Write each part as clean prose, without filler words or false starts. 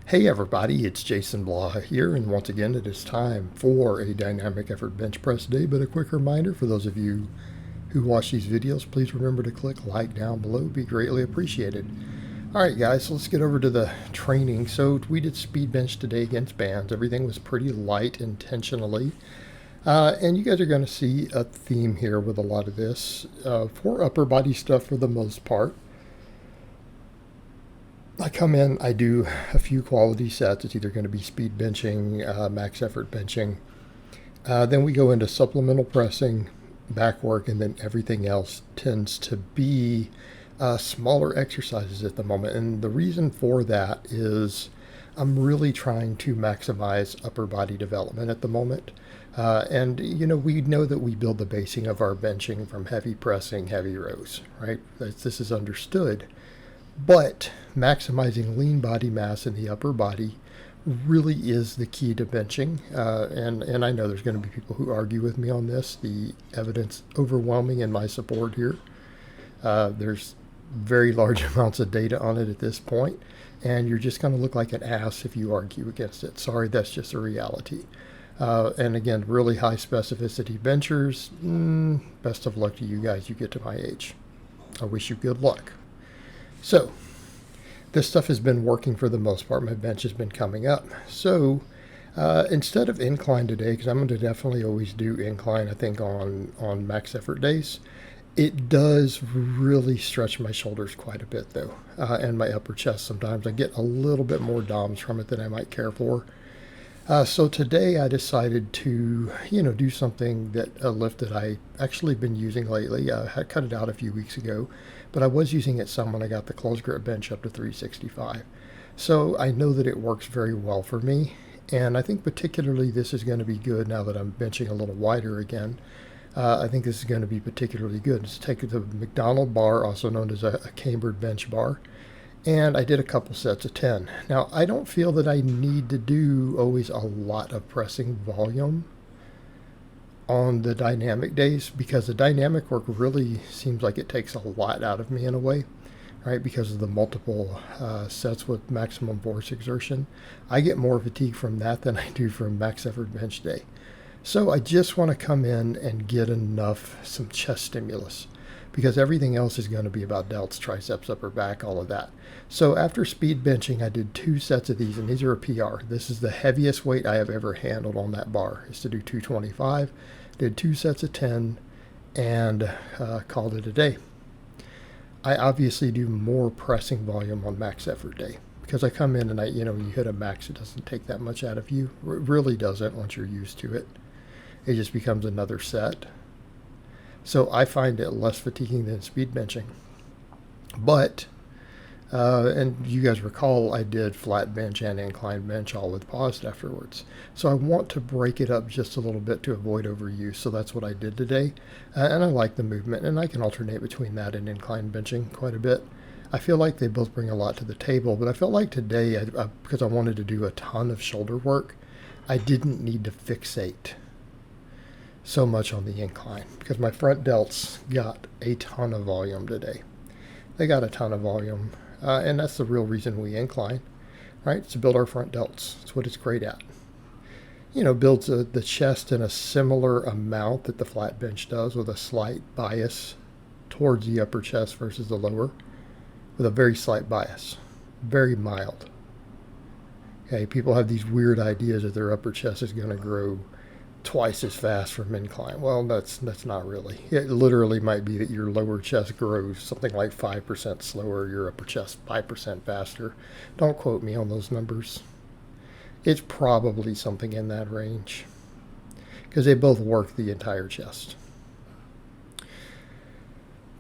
Hey everybody, it's Jason Blaha here, and once again it is time for a dynamic effort bench press day. But a quick reminder for those of you who watch these videos, please remember to click like down below, it'd be greatly appreciated. Alright guys, so let's get over to the training. So we did speed bench today against bands. Everything was pretty light intentionally. And you guys are going to see a theme here with a lot of this for upper body stuff for the most part. I come in, I do a few quality sets. It's either going to be speed benching, max effort benching. Then we go into supplemental pressing, back work, and then everything else tends to be smaller exercises at the moment. And the reason for that is I'm really trying to maximize upper body development at the moment. And we know that we build the basing of our benching from heavy pressing, heavy rows, right? This is understood. But maximizing lean body mass in the upper body really is the key to benching. And I know there's going to be people who argue with me on this. The evidence overwhelming in my support here. There's very large amounts of data on it at this point, and you're just going to look like an ass if you argue against it. Sorry, that's just a reality. And again, really high specificity benchers, best of luck to you guys. You get to my age. I wish you good luck. So this stuff has been working for the most part. My bench has been coming up. So instead of incline today, because I'm going to definitely always do incline, I think, on max effort days, it does really stretch my shoulders quite a bit, though, and my upper chest sometimes. I get a little bit more DOMs from it than I might care for. So today I decided to, do something a lift that I actually been using lately. I had cut it out a few weeks ago, but I was using it some when I got the close grip bench up to 365. So I know that it works very well for me, and I think particularly this is going to be good now that I'm benching a little wider again. I think this is going to be particularly good. Let's take the McDonald bar, also known as a cambered bench bar. And I did a couple sets of 10. Now, I don't feel that I need to do always a lot of pressing volume on the dynamic days, because the dynamic work really seems like it takes a lot out of me in a way, right? Because of the multiple sets with maximum force exertion. I get more fatigue from that than I do from max effort bench day. So I just want to come in and get some chest stimulus, because everything else is going to be about delts, triceps, upper back, all of that. So after speed benching, I did 2 sets of these, and these are a PR. This is the heaviest weight I have ever handled on that bar, is to do 225. Did 2 sets of 10, and called it a day. I obviously do more pressing volume on max effort day, because I come in and you hit a max, it doesn't take that much out of you. It really doesn't once you're used to it. It just becomes another set. So I find it less fatiguing than speed benching. But, and you guys recall, I did flat bench and incline bench all with paused afterwards. So I want to break it up just a little bit to avoid overuse. So that's what I did today. And I like the movement, and I can alternate between that and incline benching quite a bit. I feel like they both bring a lot to the table, but I felt like today, because I wanted to do a ton of shoulder work, I didn't need to fixate so much on the incline, because my front delts got a ton of volume today. They got a ton of volume, and that's the real reason we incline, right? It's to build our front delts. It's what it's great at. Builds the chest in a similar amount that the flat bench does, with a slight bias towards the upper chest versus the lower, with a very slight bias, very mild. Okay, people have these weird ideas that their upper chest is going to grow twice as fast from incline. Well, that's not really. It literally might be that your lower chest grows something like 5% slower, your upper chest 5% faster. Don't quote me on those numbers. It's probably something in that range, because they both work the entire chest.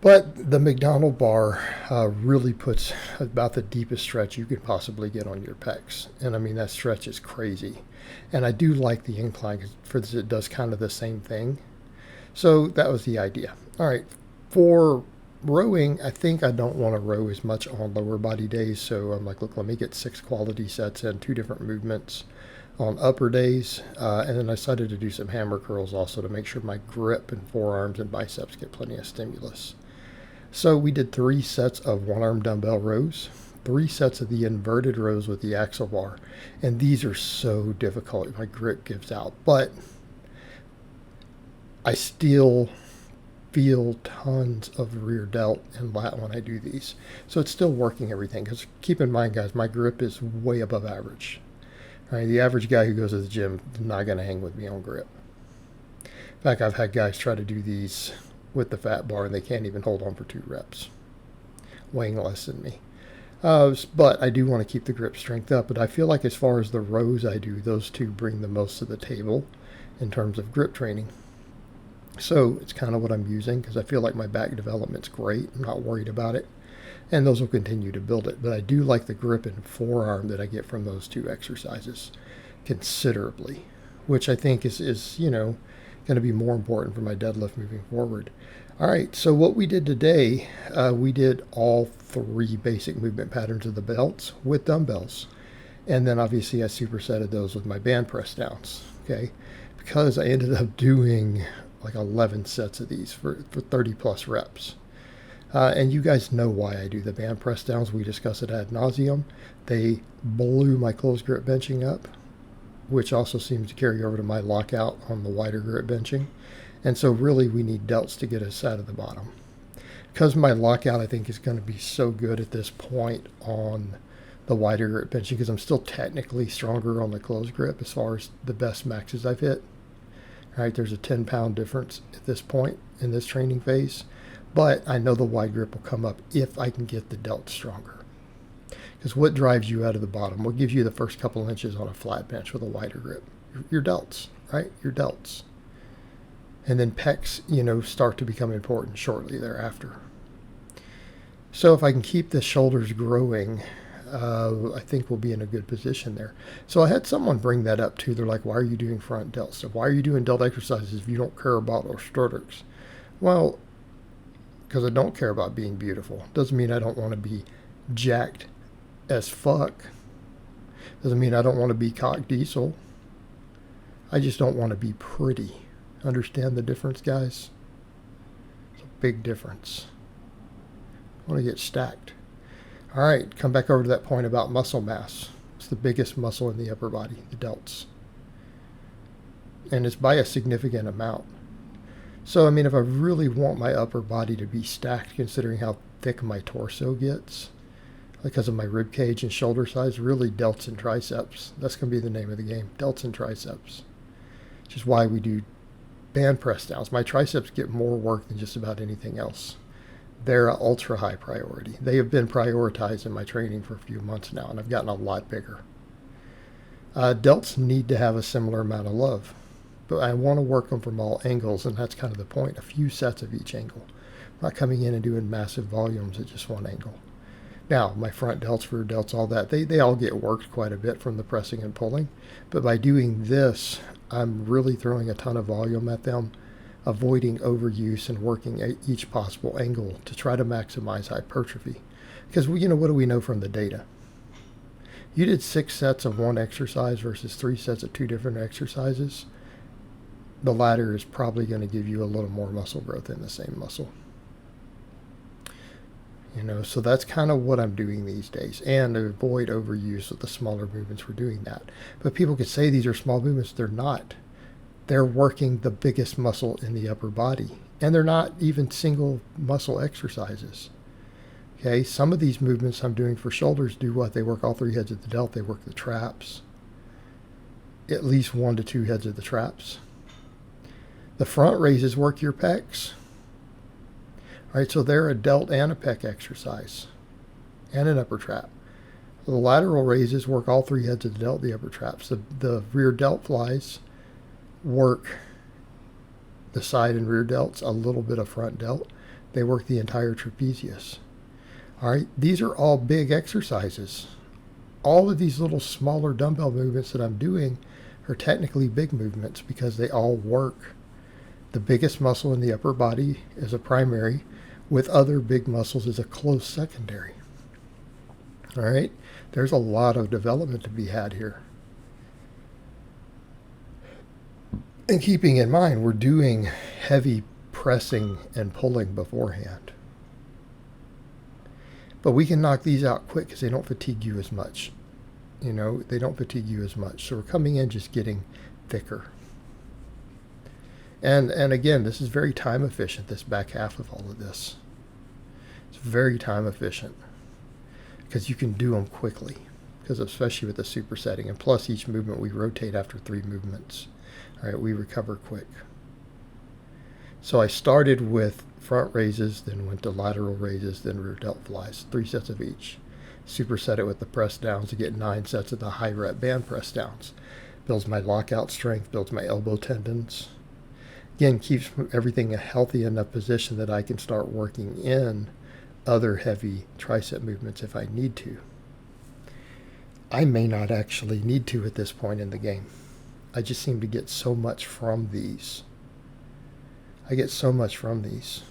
But the McDonald bar really puts about the deepest stretch you could possibly get on your pecs. And I mean, that stretch is crazy. And I do like the incline, because for this, it does kind of the same thing. So that was the idea. All right, for rowing, I think I don't want to row as much on lower body days. So I'm like, look, let me get 6 quality sets in, 2 different movements on upper days. And then I decided to do some hammer curls also to make sure my grip and forearms and biceps get plenty of stimulus. So we did 3 sets of 1 arm dumbbell rows, 3 sets of the inverted rows with the axle bar. And these are so difficult. My grip gives out. But I still feel tons of rear delt and lat when I do these. So it's still working everything. Because keep in mind, guys, my grip is way above average. All right, the average guy who goes to the gym is not going to hang with me on grip. In fact, I've had guys try to do these with the fat bar and they can't even hold on for 2 reps, weighing less than me. But I do want to keep the grip strength up. But I feel like as far as the rows I do, those two bring the most to the table in terms of grip training. So it's kind of what I'm using because I feel like my back development's great. I'm not worried about it. And those will continue to build it. But I do like the grip and forearm that I get from those 2 exercises considerably, which I think is going to be more important for my deadlift moving forward. All right, so what we did today, we did all 3 basic movement patterns of the belts with dumbbells. And then obviously I supersetted those with my band press downs, okay? Because I ended up doing like 11 sets of these for 30 plus reps. And you guys know why I do the band press downs. We discuss it ad nauseum. They blew my closed grip benching up, which also seems to carry over to my lockout on the wider grip benching. And so really we need delts to get us out of the bottom. Because my lockout I think is going to be so good at this point on the wider grip benching because I'm still technically stronger on the closed grip as far as the best maxes I've hit. All right, there's a 10-pound difference at this point in this training phase. But I know the wide grip will come up if I can get the delt stronger. Because what drives you out of the bottom? What gives you the first couple inches on a flat bench with a wider grip? Your delts, right? Your delts. And then pecs, start to become important shortly thereafter. So if I can keep the shoulders growing, I think we'll be in a good position there. So I had someone bring that up too. They're like, why are you doing front delts? So why are you doing delt exercises if you don't care about orthotics? Well, because I don't care about being beautiful. Doesn't mean I don't want to be jacked as fuck. Doesn't mean I don't want to be cock diesel. I just don't want to be pretty. Understand the difference, guys? It's a big difference. I want to get stacked. All right, come back over to that point about muscle mass. It's the biggest muscle in the upper body, the delts. And it's by a significant amount. So, if I really want my upper body to be stacked, considering how thick my torso gets, because of my rib cage and shoulder size, really delts and triceps. That's going to be the name of the game, delts and triceps. Which is why we do band press downs. My triceps get more work than just about anything else. They're an ultra high priority. They have been prioritized in my training for a few months now, and I've gotten a lot bigger. Delts need to have a similar amount of love. But I want to work them from all angles, and that's kind of the point. A few sets of each angle. I'm not coming in and doing massive volumes at just one angle. Now, my front delts, rear delts, all that, they all get worked quite a bit from the pressing and pulling. But by doing this, I'm really throwing a ton of volume at them, avoiding overuse and working at each possible angle to try to maximize hypertrophy. Because, what do we know from the data? You did 6 sets of one exercise versus 3 sets of 2 different exercises. The latter is probably going to give you a little more muscle growth in the same muscle. So that's kind of what I'm doing these days. And to avoid overuse with the smaller movements, we're doing that. But people could say these are small movements. They're not. They're working the biggest muscle in the upper body. And they're not even single muscle exercises. Okay, some of these movements I'm doing for shoulders do what? They work all 3 heads of the delt. They work the traps. At least 1 to 2 heads of the traps. The front raises work your pecs. All right, so they're a delt and a pec exercise and an upper trap. The lateral raises work all 3 heads of the delt, the upper traps. The rear delt flies work the side and rear delts, a little bit of front delt. They work the entire trapezius. All right, these are all big exercises. All of these little smaller dumbbell movements that I'm doing are technically big movements because they all work. The biggest muscle in the upper body is a primary, with other big muscles as a close secondary. All right, there's a lot of development to be had here. And keeping in mind, we're doing heavy pressing and pulling beforehand. But we can knock these out quick because they don't fatigue you as much. They don't fatigue you as much. So we're coming in just getting thicker. And again, this is very time efficient, this back half of all of this. It's very time efficient because you can do them quickly, because especially with the supersetting. And plus each movement we rotate after 3 movements. All right, we recover quick. So I started with front raises, then went to lateral raises, then rear delt flies, 3 sets of each. Superset it with the press downs to get 9 sets of the high rep band press downs. Builds my lockout strength, builds my elbow tendons. Again, keeps everything a healthy enough position that I can start working in other heavy tricep movements if I need to. I may not actually need to at this point in the game. I just seem to get so much from these. I get so much from these.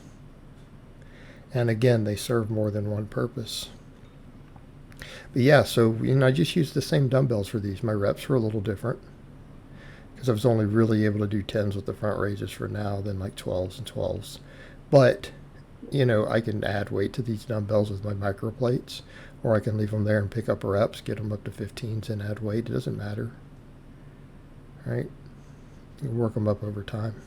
And again, they serve more than one purpose. But yeah, so I just used the same dumbbells for these. My reps were a little different because I was only really able to do 10s with the front raises for now, then like 12s and 12s. But, I can add weight to these dumbbells with my micro plates, or I can leave them there and pick up reps, get them up to 15s and add weight. It doesn't matter. Right? You can work them up over time.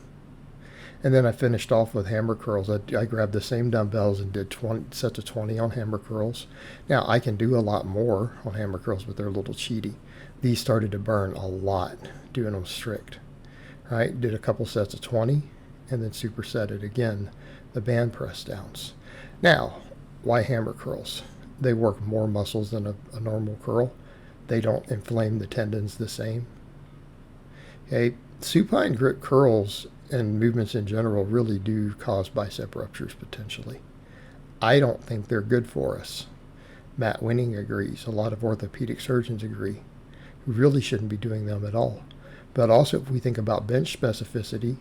And then I finished off with hammer curls. I grabbed the same dumbbells and did 20 sets of 20 on hammer curls. Now, I can do a lot more on hammer curls, but they're a little cheaty. These started to burn a lot doing them strict. Right? Did a couple sets of 20 and then supersetted again the band press downs. Now, why hammer curls? They work more muscles than a normal curl. They don't inflame the tendons the same. Okay, supine grip curls and movements in general really do cause bicep ruptures potentially. I don't think they're good for us. Matt Winning agrees. A lot of orthopedic surgeons agree. We really shouldn't be doing them at all. But also, if we think about bench specificity,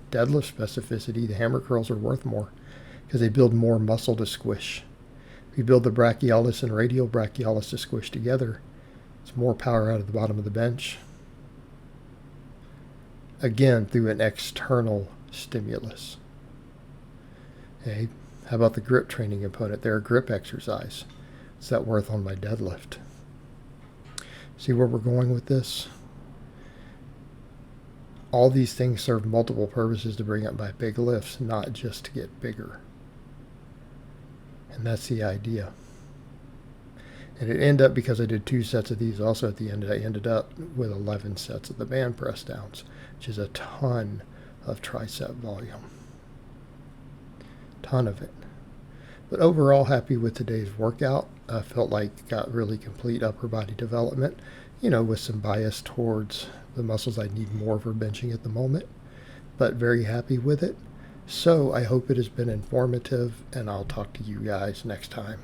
deadlift specificity, the hammer curls are worth more because they build more muscle to squish. If you build the brachialis and radial brachialis to squish together, it's more power out of the bottom of the bench. Again, through an external stimulus. Okay, how about the grip training component? They're a grip exercise. What's that worth on my deadlift? See where we're going with this? All these things serve multiple purposes to bring up my big lifts, not just to get bigger. And that's the idea. And it ended up, because I did 2 sets of these also at the end, I ended up with 11 sets of the band press downs, which is a ton of tricep volume. Ton of it. But overall, happy with today's workout. I felt like got really complete upper body development, with some bias towards the muscles I need more for benching at the moment, but very happy with it. So I hope it has been informative, and I'll talk to you guys next time.